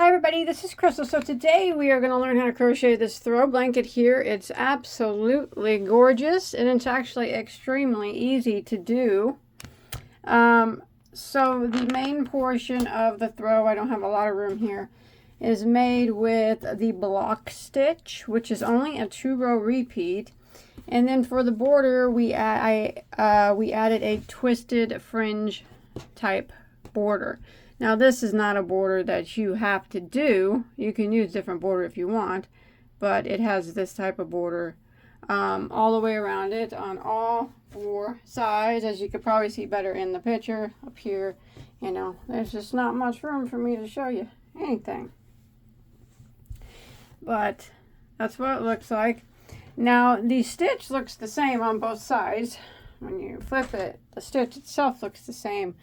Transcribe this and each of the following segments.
Hi everybody, this is Crystal. So today we are going to learn how to crochet this throw blanket here. It's absolutely gorgeous and it's actually extremely easy to do. So the main portion of the throw, I don't have a lot of room here, is made with the block stitch, which is only a 2-row repeat. And then for the border, we added a twisted fringe type border. Now this is not a border that you have to do. You can use different border if you want, but it has this type of border all the way around it on all 4 sides. As you could probably see better in the picture up here, you know, there's just not much room for me to show you anything. But that's what it looks like. Now the stitch looks the same on both sides. When you flip it, the stitch itself looks the same,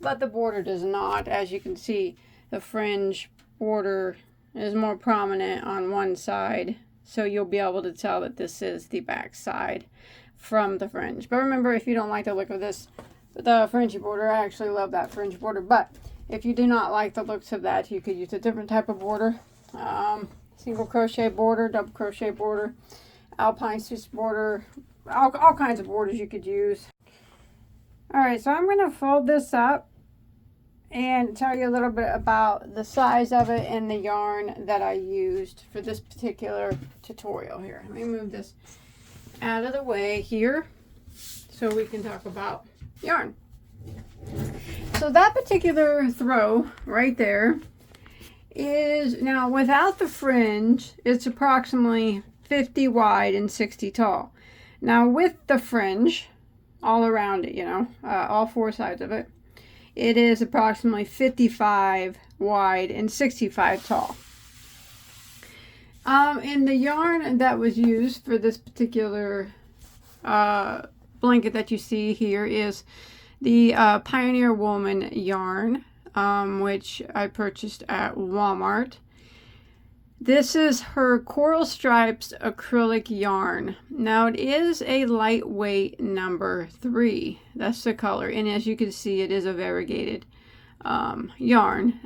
but the border does not. As you can see, the fringe border is more prominent on one side, so you'll be able to tell that this is the back side from the fringe. But remember, if you don't like the look of this, the fringy border, I actually love that fringe border, but if you do not like the looks of that, you could use a different type of border. Single crochet border, double crochet border, alpine stitch border, all kinds of borders you could use. Alright, so I'm going to fold this up and tell you a little bit about the size of it and the yarn that I used for this particular tutorial here. Let me move this out of the way here so we can talk about yarn. So that particular throw right there is, now without the fringe, it's approximately 50 wide and 60 tall. Now with the fringe all around it, you know, all 4 sides of it, it is approximately 55 wide and 65 tall. And the yarn that was used for this particular blanket that you see here is the Pioneer Woman yarn, which I purchased at Walmart. This is her Coral Stripes acrylic yarn. Now it is a lightweight number 3. That's the color. And as you can see, it is a variegated yarn.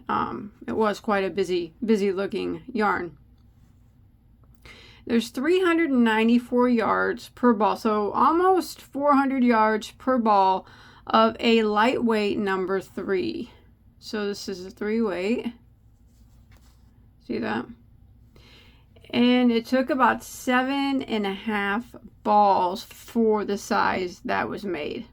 It was quite a busy looking yarn. There's 394 yards per ball. So almost 400 yards per ball of a lightweight number 3. So this is a 3 weight. See that? And it took about 7.5 balls for the size that was made.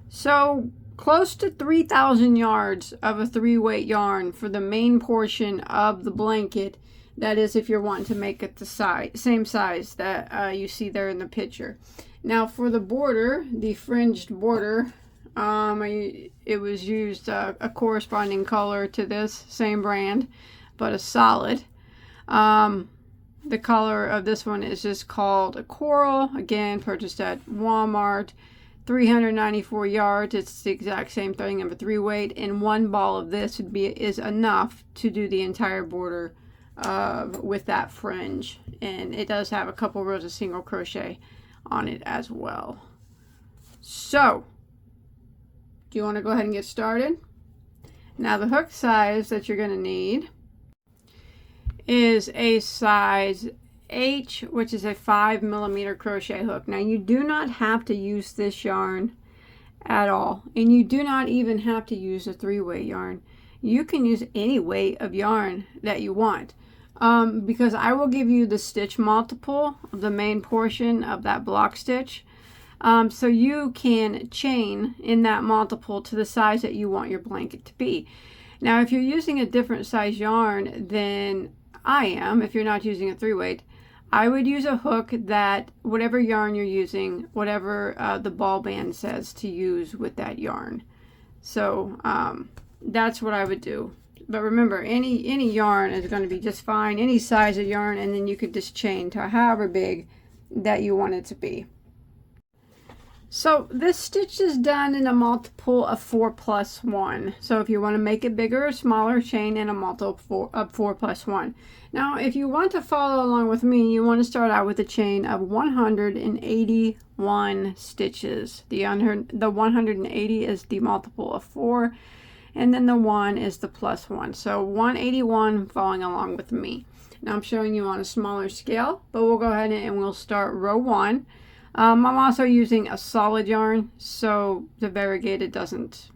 So close to 3,000 yards of a 3 weight yarn for the main portion of the blanket. That is if you're wanting to make it the same size that you see there in the picture. Now for the border, the fringed border, it was used a corresponding color to this, same brand, but a solid. The color of this one is just called a coral. Again, purchased at Walmart. 394 yards. It's the exact same thing of a 3 weight, and 1 ball of this is enough to do the entire border with that fringe. And it does have a couple rows of single crochet on it as well. So, do you want to go ahead and get started? Now the hook size that you're going to need is a size H, which is a 5mm crochet hook. Now you do not have to use this yarn at all, and you do not even have to use a 3 weight yarn. You can use any weight of yarn that you want, because I will give you the stitch multiple of the main portion of that block stitch, so you can chain in that multiple to the size that you want your blanket to be. Now if you're using a different size yarn than I am, if you're not using a 3 weight, I would use a hook that whatever yarn you're using, whatever the ball band says to use with that yarn. So that's what I would do. But remember, any yarn is going to be just fine, any size of yarn, and then you could just chain to however big that you want it to be. So this stitch is done in a multiple of 4 plus 1. So if you want to make it bigger or smaller, chain in a multiple of 4 plus 1. Now if you want to follow along with me, you want to start out with a chain of 181 stitches. The 180 is the multiple of 4, and then the 1 is the +1. So 181 following along with me. Now I'm showing you on a smaller scale, but we'll go ahead and we'll start row 1. I'm also using a solid yarn, so the variegated isn't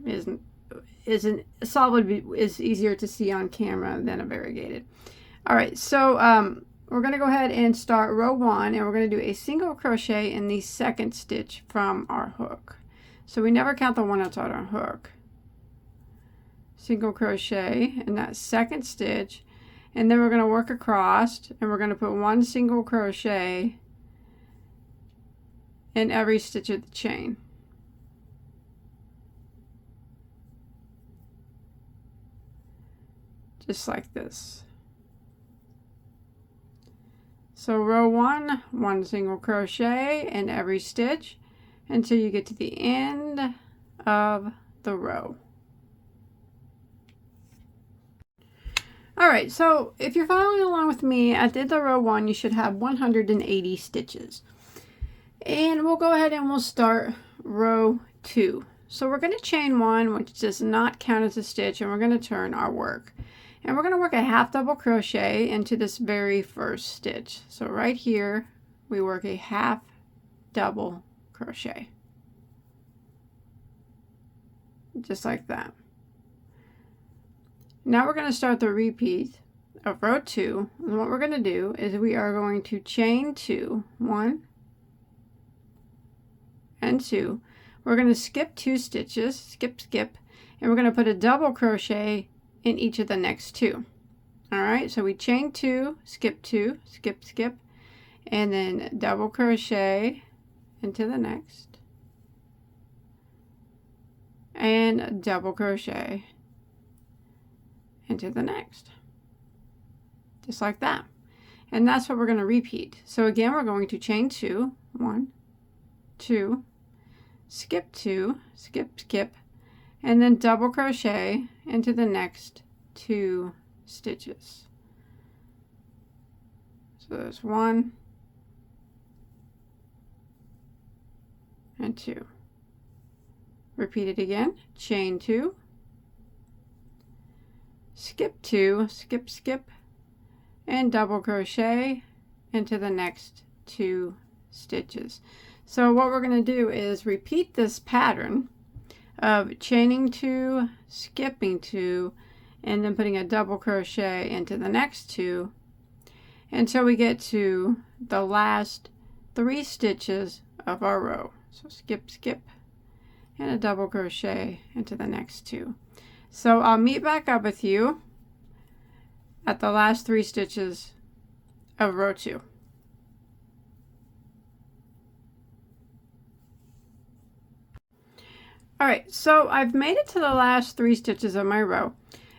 solid, is easier to see on camera than a variegated. All right, so we're going to go ahead and start row 1, and we're going to do a single crochet in the second stitch from our hook. So we never count the one outside our hook. Single crochet in that second stitch, and then we're going to work across, and we're going to put 1 single crochet in every stitch of the chain. Just like this. So row 1, 1 single crochet in every stitch until you get to the end of the row. Alright, so if you're following along with me, I did the row 1, you should have 180 stitches. And we'll go ahead and we'll start row 2. So we're going to chain 1, which does not count as a stitch, and we're going to turn our work. And we're going to work a half double crochet into this very first stitch. So right here, we work a half double crochet. Just like that. Now we're going to start the repeat of row 2. And what we're going to do is we are going to chain 2, 1 and 2. We're going to skip 2 stitches, skip, and we're going to put a double crochet in each of the next 2. All right, so we chain 2, skip 2, skip, and then double crochet into the next, and double crochet into the next, just like that. And that's what we're going to repeat. So again, we're going to chain 2, 1, 2, skip 2, skip, and then double crochet into the next 2 stitches. So there's 1 and 2. Repeat it again. Chain 2, skip 2, skip, and double crochet into the next 2 stitches. So what we're going to do is repeat this pattern of chaining 2, skipping 2, and then putting a double crochet into the next 2 until we get to the last 3 stitches of our row. So skip, and a double crochet into the next 2. So I'll meet back up with you at the last 3 stitches of row 2. Alright, so I've made it to the last 3 stitches of my row.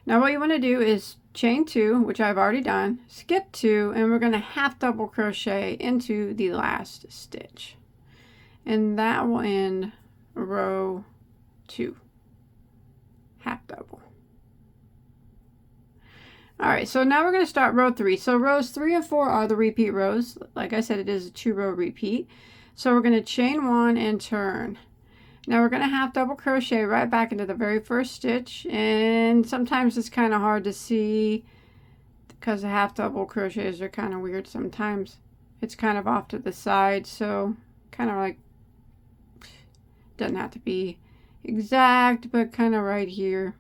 Now what you want to do is chain 2, which I've already done, skip 2, and we're going to half double crochet into the last stitch. And that will end row 2. Half double. Alright, so now we're going to start row 3. So rows 3 and 4 are the repeat rows. Like I said, it is a 2-row repeat. So we're going to chain 1 and turn. Now we're going to half double crochet right back into the very first stitch, and sometimes it's kind of hard to see because the half double crochets are kind of weird sometimes. It's kind of off to the side, so kind of like, doesn't have to be exact, but kind of right here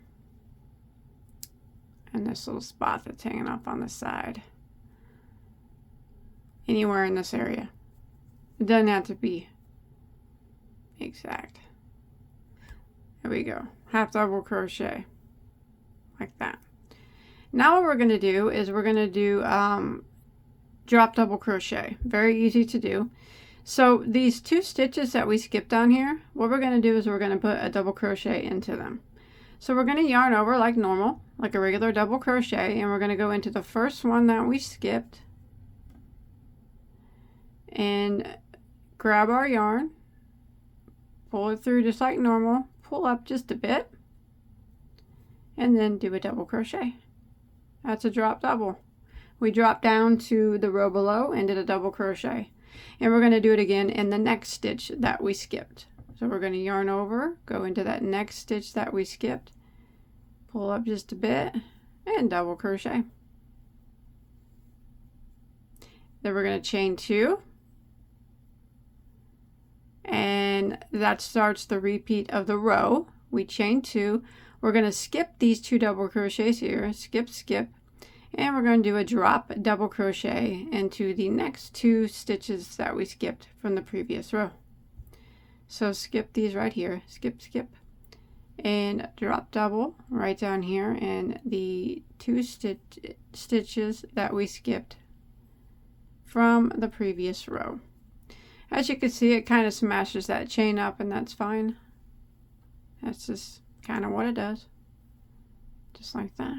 and this little spot that's hanging up on the side. Anywhere in this area. It doesn't have to be exact. There we go. Half double crochet like that. Now what we're going to do is we're going to do drop double crochet. Very easy to do. So these 2 stitches that we skipped down here, what we're going to do is we're going to put a double crochet into them. So we're going to yarn over like normal, like a regular double crochet, and we're going to go into the first one that we skipped and grab our yarn, pull it through just like normal, pull up just a bit, and then do a double crochet. That's a drop double. We drop down to the row below and did a double crochet, and we're going to do it again in the next stitch that we skipped. So we're going to yarn over, go into that next stitch that we skipped, pull up just a bit and double crochet. Then we're going to chain 2, and that starts the repeat of the row. We chain 2. We're going to skip these 2 double crochets here, skip, skip, and we're going to do a drop double crochet into the next 2 stitches that we skipped from the previous row. So skip these right here, skip, skip, and drop double right down here in the 2 stitches that we skipped from the previous row. As you can see, it kind of smashes that chain up, and that's fine. That's just kind of what it does. Just like that.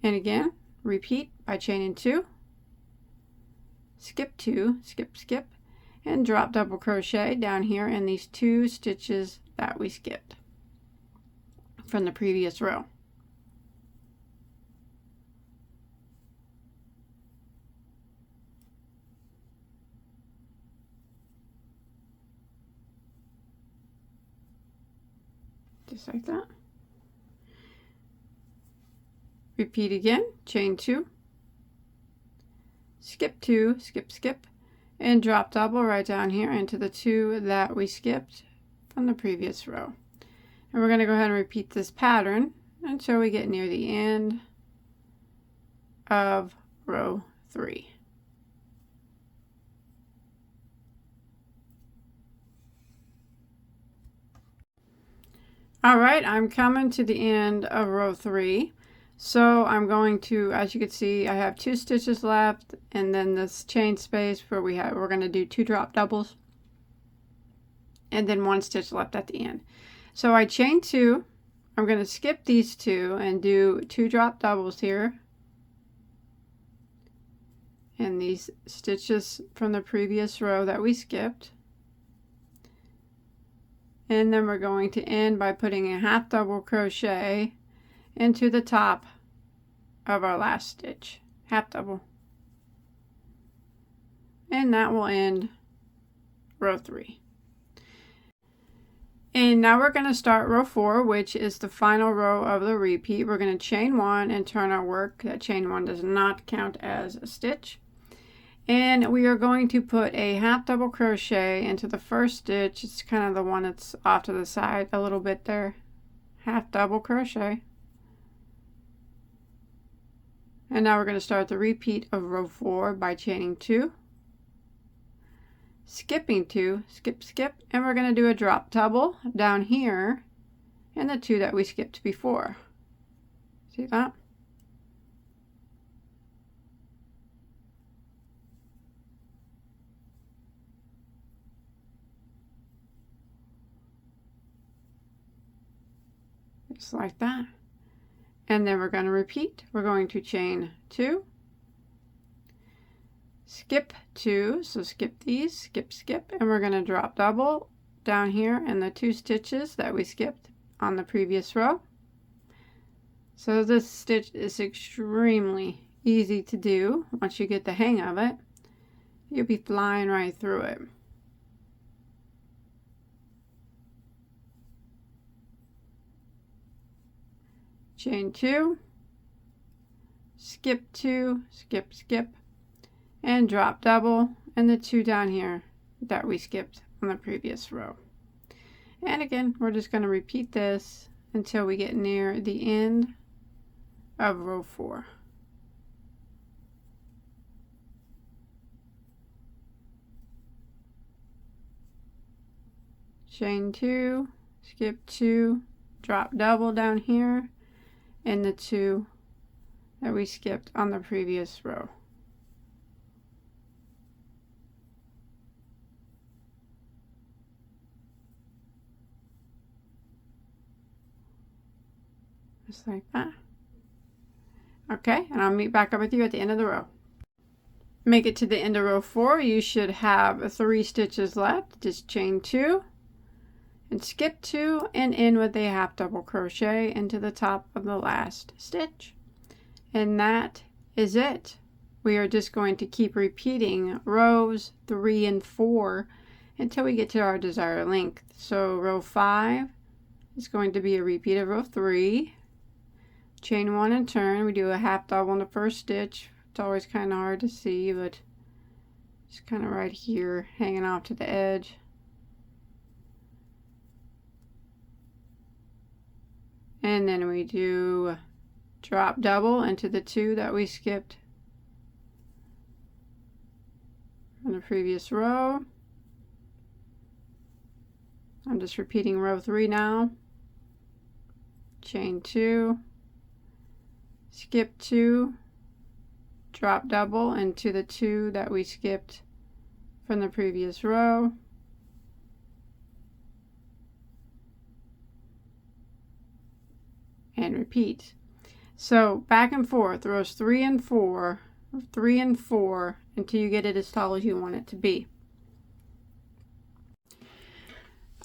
And again, repeat by chaining 2, skip 2, skip, skip, and drop double crochet down here in these 2 stitches that we skipped from the previous row. Just like that. Repeat again, chain 2, skip 2, skip, skip, and drop double right down here into the 2 that we skipped from the previous row. And we're going to go ahead and repeat this pattern until we get near the end of row 3. All right, I'm coming to the end of row 3. So I'm going to, as you can see, I have 2 stitches left, and then this chain space where we're going to do 2 drop doubles, and then 1 stitch left at the end. So I chain 2. I'm going to skip these 2 and do 2 drop doubles here, and these stitches from the previous row that we skipped. And then we're going to end by putting a half double crochet into the top of our last stitch, half double, and that will end row 3. And now we're going to start row 4, which is the final row of the repeat. We're going to chain 1 and turn our work. That chain 1 does not count as a stitch. And we are going to put a half double crochet into the first stitch. It's kind of the one that's off to the side a little bit there. Half double crochet. And now we're going to start the repeat of row 4 by chaining 2, skipping 2, skip, skip, and we're going to do a drop double down here in the 2 that we skipped before. See that? Just like that. And then we're going to repeat. We're going to chain 2, skip 2, so skip these, skip, skip, and we're going to drop double down here in the 2 stitches that we skipped on the previous row. So this stitch is extremely easy to do. Once you get the hang of it, you'll be flying right through it. Chain 2, skip 2, skip, skip, and drop double in the 2 down here that we skipped on the previous row. And again, we're just going to repeat this until we get near the end of row 4. Chain 2, skip 2, drop double down here in the 2 that we skipped on the previous row. Just like that. Okay, and I'll meet back up with you at the end of the row. Make it to the end of row 4. You should have 3 stitches left. Just chain 2 and skip 2 and end with a half double crochet into the top of the last stitch. And that is it. We are just going to keep repeating rows 3 and 4 until we get to our desired length. So row 5, is going to be a repeat of row 3, chain 1 and turn. We do a half double in the first stitch. It's always kind of hard to see, but it's kind of right here, hanging off to the edge. And then we do drop double into the 2 that we skipped from the previous row. I'm just repeating row 3 now. Chain 2, skip 2, drop double into the 2 that we skipped from the previous row. And repeat. So back and forth, rows 3 and 4, 3 and 4, until you get it as tall as you want it to be.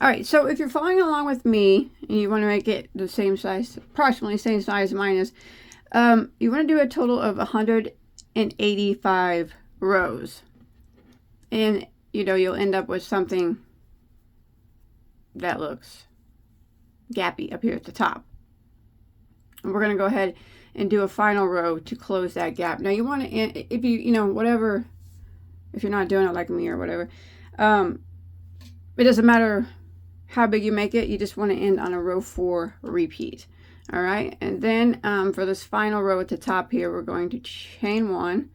Alright, so if you're following along with me, and you want to make it the same size, approximately the same size mine is, you want to do a total of 185 rows. And, you know, you'll end up with something that looks gappy up here at the top. And we're going to go ahead and do a final row to close that gap. Now you want to, if you know, whatever, if you're not doing it like me or whatever, it doesn't matter how big you make it, you just want to end on a row 4 repeat. All right, and then for this final row at the top here, we're going to chain 1.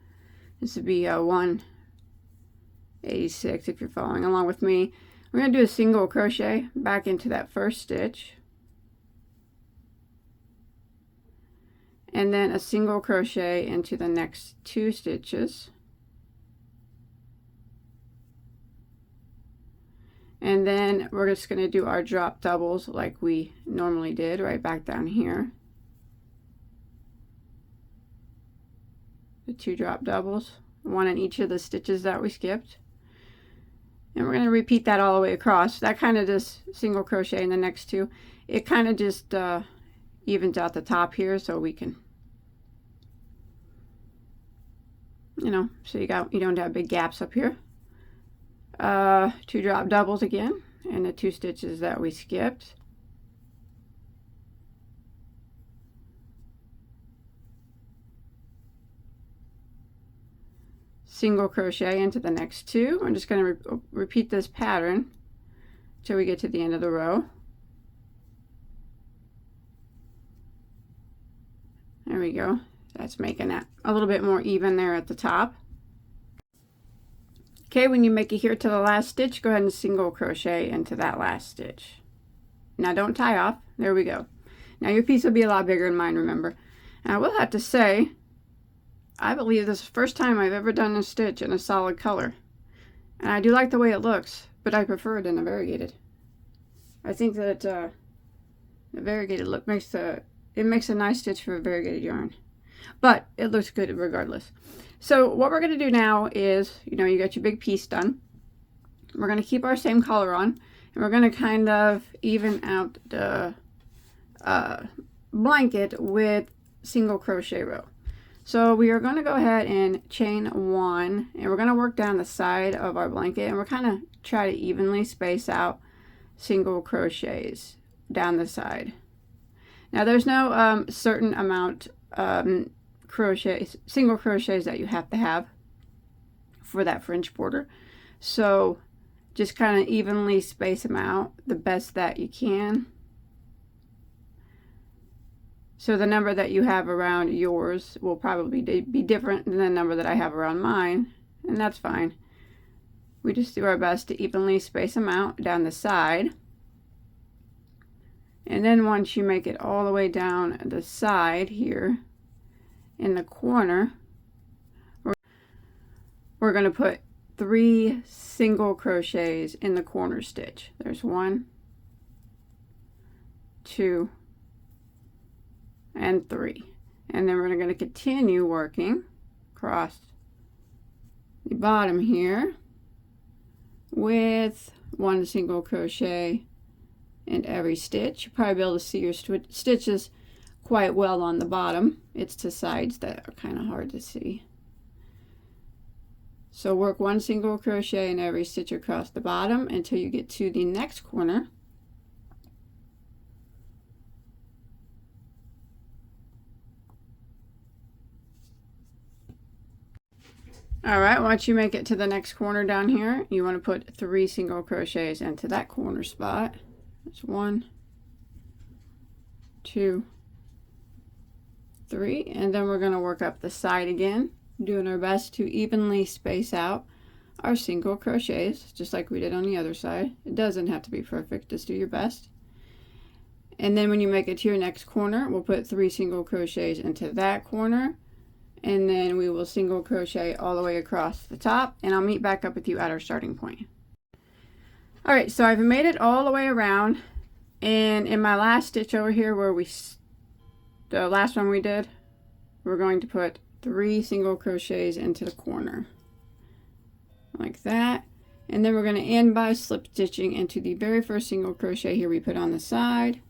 This would be a 186 if you're following along with me. We're going to do a single crochet back into that first stitch. And then a single crochet into the next 2 stitches. And then we're just going to do our drop doubles like we normally did, right back down here. The 2 drop doubles, 1 in each of the stitches that we skipped. And we're going to repeat that all the way across. That kind of just single crochet in the next 2. It kind of just evens out the top here, so we can, you know, so you don't have big gaps up here. 2 drop doubles again in the 2 stitches that we skipped. Single crochet into the next 2. I'm just going to repeat this pattern till we get to the end of the row. There we go. That's making that a little bit more even there at the top. Okay, when you make it here to the last stitch, go ahead and single crochet into that last stitch. Now don't tie off. There we go. Now your piece will be a lot bigger than mine, remember. And I will have to say, I believe this is the first time I've ever done a stitch in a solid color. And I do like the way it looks, but I prefer it in a variegated. I think that the variegated look makes a nice stitch for a variegated yarn. But it looks good regardless. So what we're going to do now is, you know, you got your big piece done. We're going to keep our same color on, and we're going to kind of even out the blanket with single crochet row. So we are going to go ahead and chain 1, and we're going to work down the side of our blanket, and we're kind of try to evenly space out single crochets down the side. Now there's no certain amount single crochets that you have to have for that French border, so just kind of evenly space them out the best that you can. So the number that you have around yours will probably be different than the number that I have around mine, and that's fine. We just do our best to evenly space them out down the side. And then once you make it all the way down the side here in the corner, we're going to put 3 single crochets in the corner stitch. There's 1, 2, and 3. And then we're going to continue working across the bottom here with 1 single crochet in every stitch. You'll probably be able to see your stitches quite well on the bottom. It's the sides that are kind of hard to see. So work 1 single crochet in every stitch across the bottom until you get to the next corner. All right, once you make it to the next corner down here, you want to put 3 single crochets into that corner spot. That's 1, 2, 3, and then we're going to work up the side again, doing our best to evenly space out our single crochets, just like we did on the other side. It doesn't have to be perfect, just do your best. And then when you make it to your next corner, we'll put 3 single crochets into that corner, and then we will single crochet all the way across the top, and I'll meet back up with you at our starting point. All right, so I've made it all the way around, and in my last stitch over here where the last one we did, we're going to put 3 single crochets into the corner like that, and then we're going to end by slip stitching into the very first single crochet here we put on the side,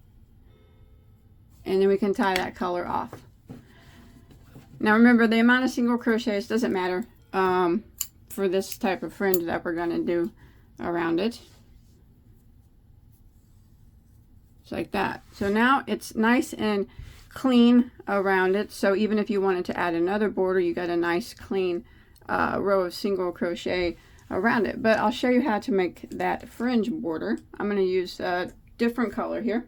and then we can tie that color off. Now remember, the amount of single crochets doesn't matter for this type of fringe that we're going to do around it. Just like that. So now it's nice and clean around it, so even if you wanted to add another border, you got a nice clean row of single crochet around it. But I'll show you how to make that fringe border. I'm going to use a different color here.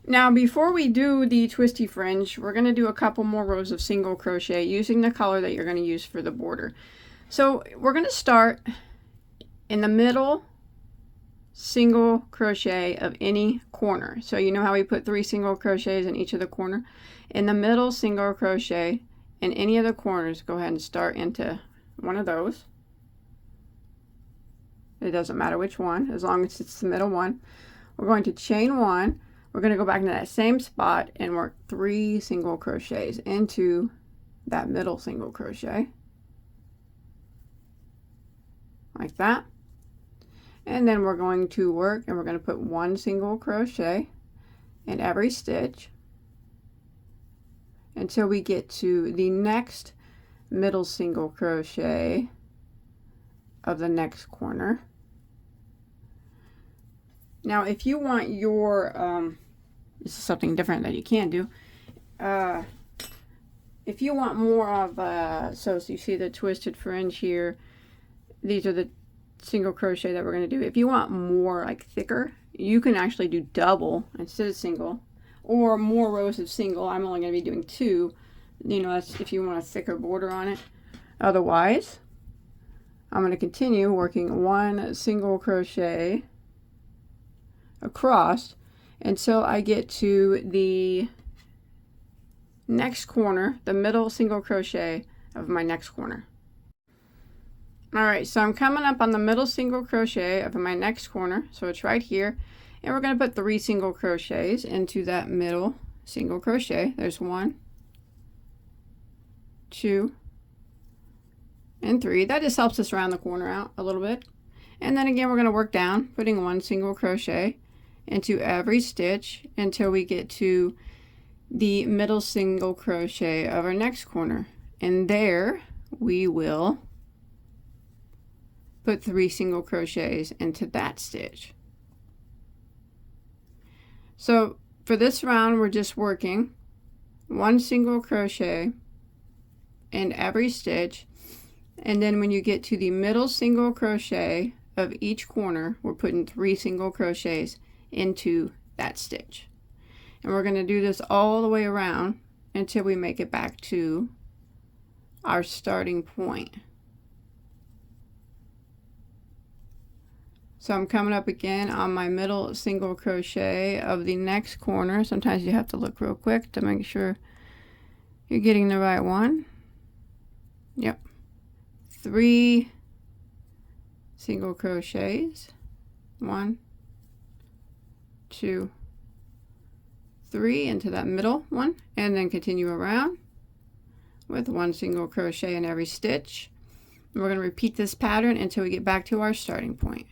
Now before we do the twisty fringe, we're going to do a couple more rows of single crochet using the color that you're going to use for the border. So we're going to start in the middle single crochet of any corner. So you know how we put 3 single crochets in each of the corner? In the middle single crochet in any of the corners, go ahead and start into one of those. It doesn't matter which one, as long as it's the middle one. We're going to chain 1. We're going to go back into that same spot and work 3 single crochets into that middle single crochet like that, and then we're going to work and we're going to put 1 single crochet in every stitch until we get to the next middle single crochet of the next corner. Now if you want your this is something different that you can do, if you want more of so you see the twisted fringe here, these are the single crochet that we're going to do. If you want more like thicker, you can actually do double instead of single, or more rows of single. I'm only going to be doing 2, you know, that's if you want a thicker border on it. Otherwise, I'm going to continue working 1 single crochet across until I get to the next corner, the middle single crochet of my next corner. Alright, so I'm coming up on the middle single crochet of my next corner, so it's right here, and we're going to put 3 single crochets into that middle single crochet. There's 1, 2, and 3. That just helps us round the corner out a little bit. And then again, we're going to work down, putting 1 single crochet into every stitch until we get to the middle single crochet of our next corner, and there we will put 3 single crochets into that stitch. So for this round, we're just working 1 single crochet in every stitch, and then when you get to the middle single crochet of each corner, we're putting 3 single crochets into that stitch. And we're going to do this all the way around until we make it back to our starting point. So I'm coming up again on my middle single crochet of the next corner. Sometimes you have to look real quick to make sure you're getting the right one. Yep. 3 single crochets. 1, 2, 3 into that middle one, and then continue around with 1 single crochet in every stitch. And we're going to repeat this pattern until we get back to our starting point.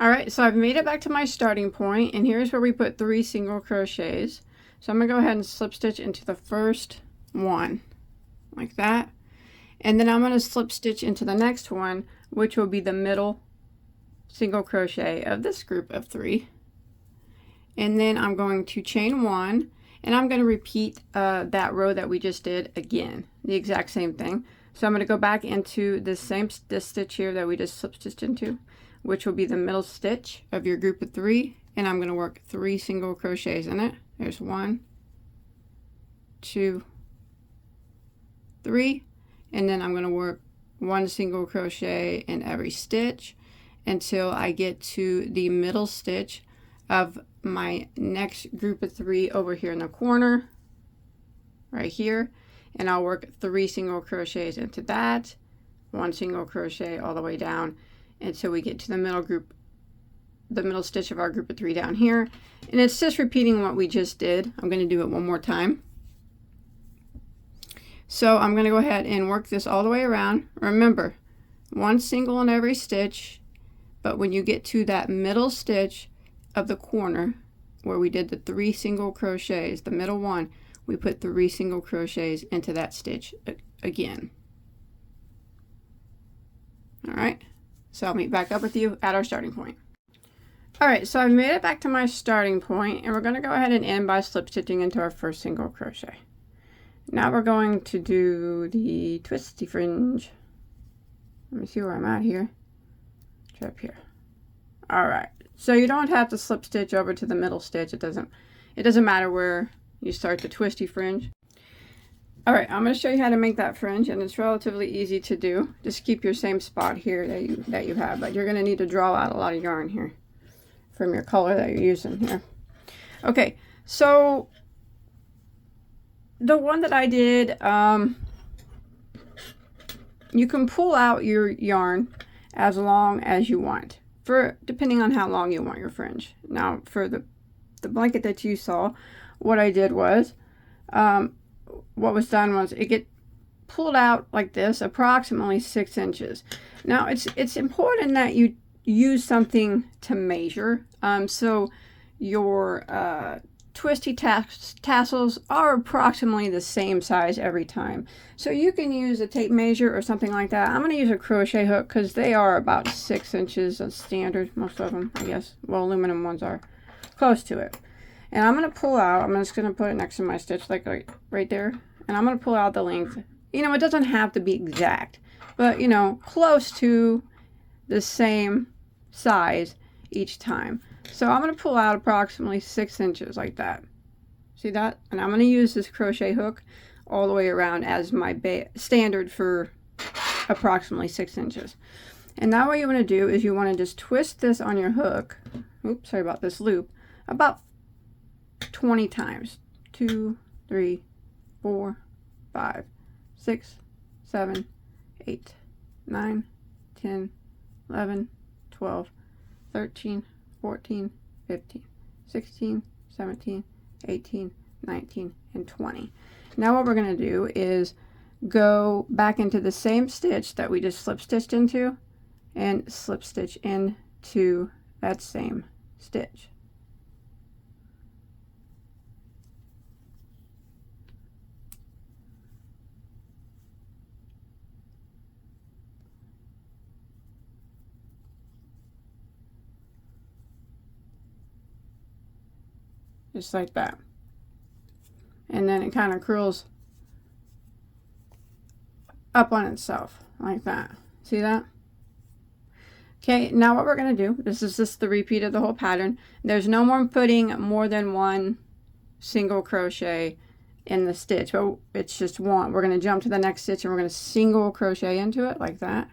Alright, so I've made it back to my starting point, and here's where we put 3 single crochets. So I'm going to go ahead and slip stitch into the first one like that, and then I'm going to slip stitch into the next one, which will be the middle single crochet of this group of 3, and then I'm going to chain 1, and I'm going to repeat that row that we just did again, the exact same thing. So I'm going to go back into this stitch here that we just slip stitched into, which will be the middle stitch of your group of 3, and I'm going to work 3 single crochets in it. There's 1, 2, 3, and then I'm going to work 1 single crochet in every stitch until I get to the middle stitch of my next group of 3 over here in the corner right here, and I'll work 3 single crochets into that, 1 single crochet all the way down until we get to the middle stitch of our group of 3 down here. And it's just repeating what we just did. I'm going to do it one more time. So I'm going to go ahead and work this all the way around. Remember, 1 single in every stitch, but when you get to that middle stitch of the corner where we did the 3 single crochets, the middle one, we put 3 single crochets into that stitch again. All right, so I'll meet back up with you at our starting point. All right, so I've made it back to my starting point, and we're going to go ahead and end by slip stitching into our first single crochet. Now we're going to do the twisty fringe. Let me see where I'm at here. It's up here. All right, so you don't have to slip stitch over to the middle stitch. It doesn't matter where you start the twisty fringe. All right, I'm going to show you how to make that fringe, and it's relatively easy to do. Just keep your same spot here that you have, but you're going to need to draw out a lot of yarn here from your color that you're using here. Okay, so the one that I did, you can pull out your yarn as long as you want, depending on how long you want your fringe. Now, for the blanket that you saw, what I did was, what was done was it get pulled out like this, approximately 6 inches. Now, it's important that you use something to measure. So your twisty tassels are approximately the same size every time. So you can use a tape measure or something like that. I'm going to use a crochet hook because they are about 6 inches standard, most of them, I guess. Well, aluminum ones are close to it. And I'm going to pull out, I'm just going to put it next to my stitch, like right there. And I'm going to pull out the length. You know, it doesn't have to be exact, but, you know, close to the same size each time. So I'm going to pull out approximately 6 inches like that. See that? And I'm going to use this crochet hook all the way around as my standard for approximately 6 inches. And now what you want to do is you want to just twist this on your hook. Oops, sorry about this loop. About 20 times. 2, 3, 4, 5, 6, 7, 8, 9, 10, 11, 12, 13, 14, 15, 16, 17, 18, 19, and 20. Now what we're going to do is go back into the same stitch that we just slip stitched into and slip stitch into that same stitch. Just like that. And then it kind of curls up on itself like that. See that? Okay, now what we're going to do, this is just the repeat of the whole pattern. There's no more putting more than 1 single crochet in the stitch, but it's just 1. We're going to jump to the next stitch and we're going to single crochet into it like that.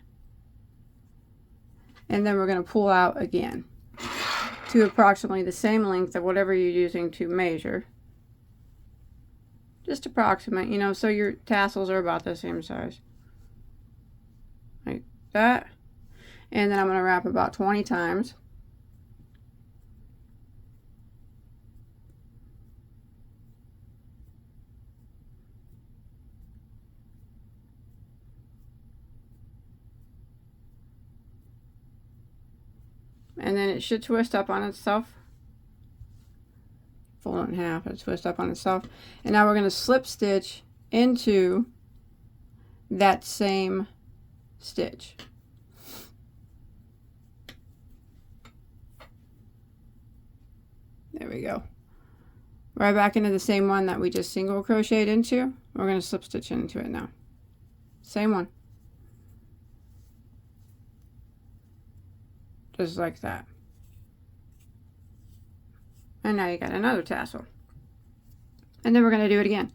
And then we're going to pull out again to approximately the same length of whatever you're using to measure. Just approximate, you know, so your tassels are about the same size. Like that. And then I'm going to wrap about 20 times. And then it should twist up on itself. Fold it in half and twist up on itself. And now we're going to slip stitch into that same stitch. There we go. Right back into the same one that we just single crocheted into. We're going to slip stitch into it now. Same one. Just like that. And now you got another tassel. And then we're going to do it again.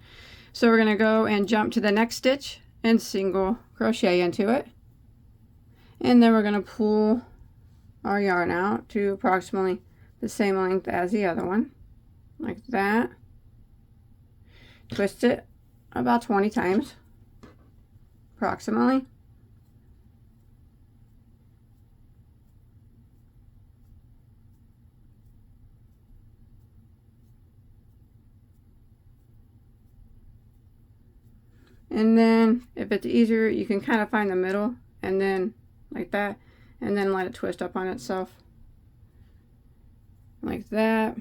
So we're going to go and jump to the next stitch and single crochet into it. And then we're going to pull our yarn out to approximately the same length as the other one. Like that. Twist it about 20 times. Approximately. And then if it's easier, you can kind of find the middle and then like that, and then let it twist up on itself like that.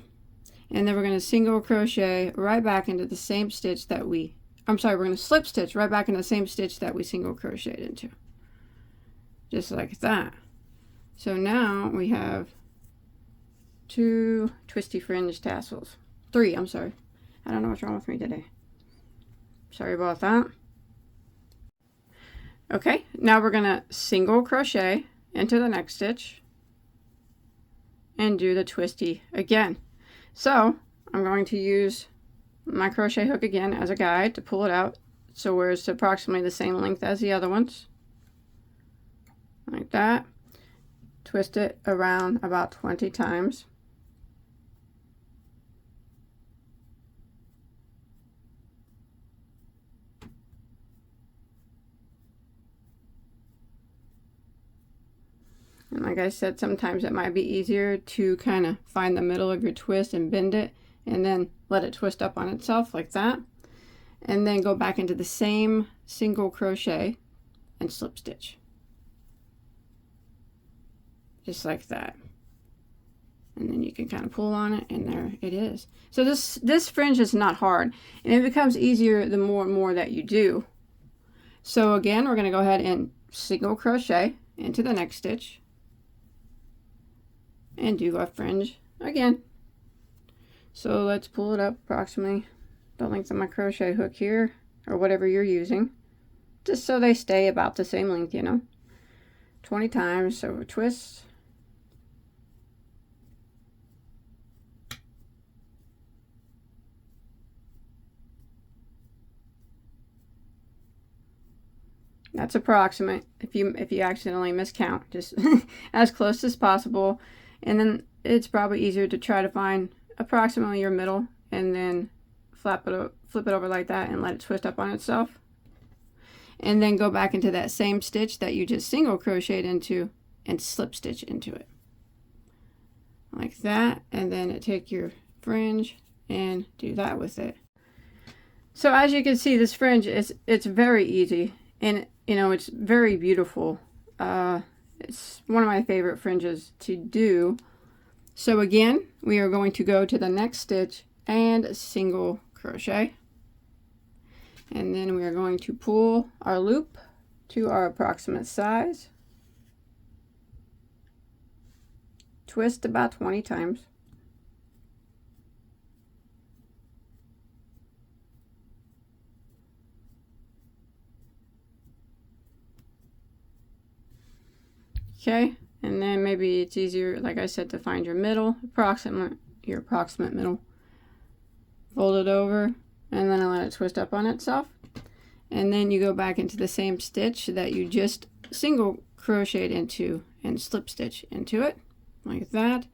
And then we're going to single crochet right back into the same stitch that we're going to slip stitch right back into the same stitch that we single crocheted into. Just like that. So now we have 2 twisty fringe tassels. 3, I'm sorry. I don't know what's wrong with me today. Sorry about that. Okay, now we're going to single crochet into the next stitch and do the twisty again. So I'm going to use my crochet hook again as a guide to pull it out so where it's approximately the same length as the other ones. Like that. Twist it around about 20 times. And like I said, sometimes it might be easier to kind of find the middle of your twist and bend it and then let it twist up on itself like that. And then go back into the same single crochet and slip stitch. Just like that. And then you can kind of pull on it and there it is. So this fringe is not hard and it becomes easier the more and more that you do. So again, we're going to go ahead and single crochet into the next stitch. And do a fringe again. So let's pull it up approximately the length of my crochet hook here, or whatever you're using, just so they stay about the same length, you know. 20 times, so twist. That's approximate. If you accidentally miscount, just as close as possible. And then it's probably easier to try to find approximately your middle and then flip it over like that and let it twist up on itself. And then go back into that same stitch that you just single crocheted into and slip stitch into it. Like that. And then take your fringe and do that with it. So as you can see, this fringe it's very easy and you know it's very beautiful. It's one of my favorite fringes to do. So again, we are going to go to the next stitch and single crochet. And then we are going to pull our loop to our approximate size. Twist about 20 times. Okay, and then maybe it's easier, like I said, to find your middle, your approximate middle. Fold it over, and then let it twist up on itself. And then you go back into the same stitch that you just single crocheted into and slip stitch into it, like that.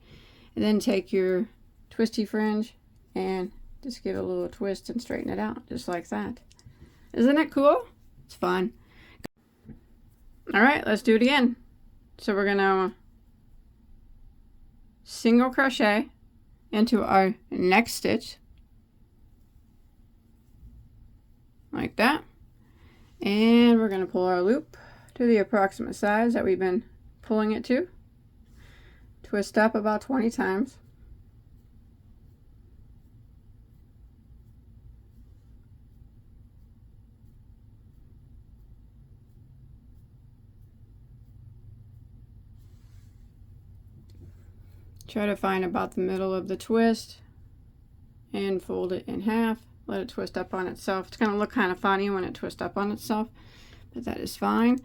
And then take your twisty fringe and just give it a little twist and straighten it out, just like that. Isn't it cool? It's fun. All right, let's do it again. So we're going to single crochet into our next stitch like that, and we're going to pull our loop to the approximate size that we've been pulling it to. Twist up about 20 times. Try to find about the middle of the twist and fold it in half. Let it twist up on itself. It's going to look kind of funny when it twists up on itself, but that is fine.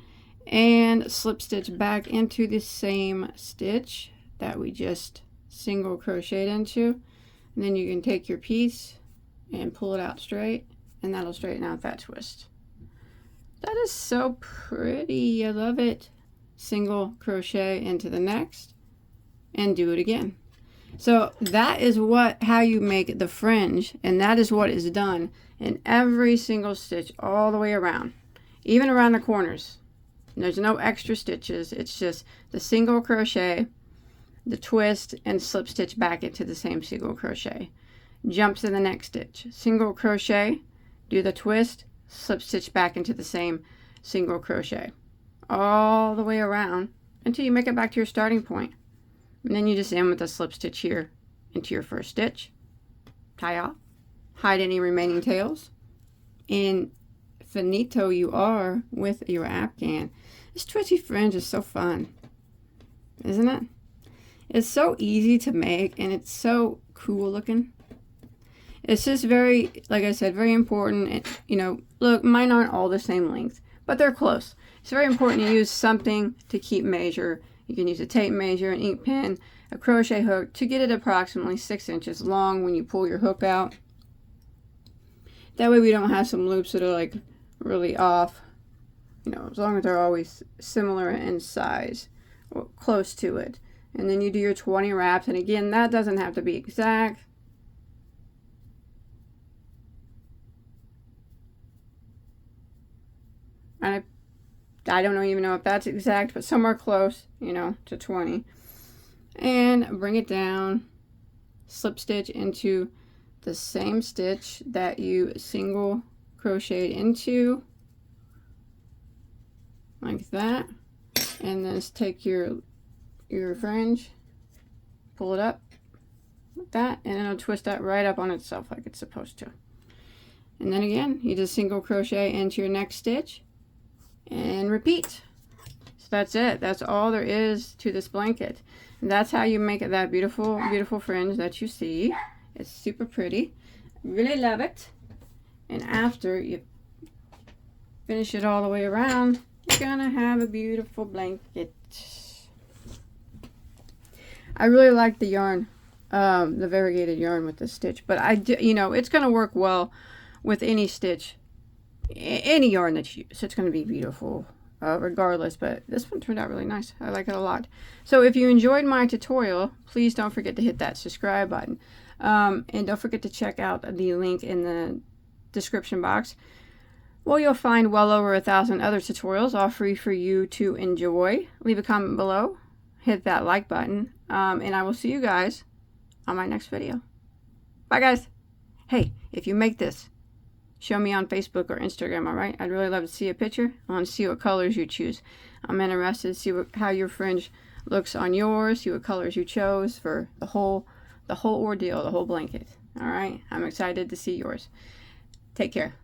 And slip stitch back into the same stitch that we just single crocheted into. And then you can take your piece and pull it out straight, and that'll straighten out that twist. That is so pretty. I love it. Single crochet into the next and do it again. So that is how you make the fringe, and that is what is done in every single stitch all the way around, even around the corners. And there's no extra stitches. It's just the single crochet, the twist, and slip stitch back into the same single crochet. Jump to the next stitch, single crochet, do the twist, slip stitch back into the same single crochet all the way around until you make it back to your starting point. And then you just end with a slip stitch here into your first stitch, tie off, hide any remaining tails, and finito you are with your afghan. This twisty fringe is so fun, isn't it? It's so easy to make, and it's so cool looking. It's just very, like I said, very important. And, you know, look, mine aren't all the same length, but they're close. It's very important to use something to keep measure. You can use a tape measure, an ink pen, a crochet hook to get it approximately 6 inches long when you pull your hook out. That way we don't have some loops that are like really off. You know, as long as they're always similar in size or close to it. And then you do your 20 wraps, and again, that doesn't have to be exact. And I don't even know if that's exact, but somewhere close, you know, to 20. And bring it down, slip stitch into the same stitch that you single crocheted into, like that. And then just take your fringe, pull it up like that, and it'll twist that right up on itself like it's supposed to. And then again, you just single crochet into your next stitch and repeat. So that's it. That's all there is to this blanket. And that's how you make it that beautiful, beautiful fringe that you see. It's super pretty. Really love it. And after you finish it all the way around, you're gonna have a beautiful blanket. I really like the yarn, the variegated yarn with the stitch, but I do, you know, it's gonna work well with any stitch, any yarn that you use. So it's going to be beautiful regardless, but this one turned out really nice. I like it a lot. So if you enjoyed my tutorial, please don't forget to hit that subscribe button, and don't forget to check out the link in the description box. Well, you'll find well over 1,000 other tutorials all free for you to enjoy. Leave a comment below, hit that like button, and I will see you guys on my next video. Bye guys. Hey, if you make this, show me on Facebook or Instagram, all right? I'd really love to see a picture. I want to see what colors you choose. I'm interested to see how your fringe looks on yours, see what colors you chose for the whole ordeal, the whole blanket, all right? I'm excited to see yours. Take care.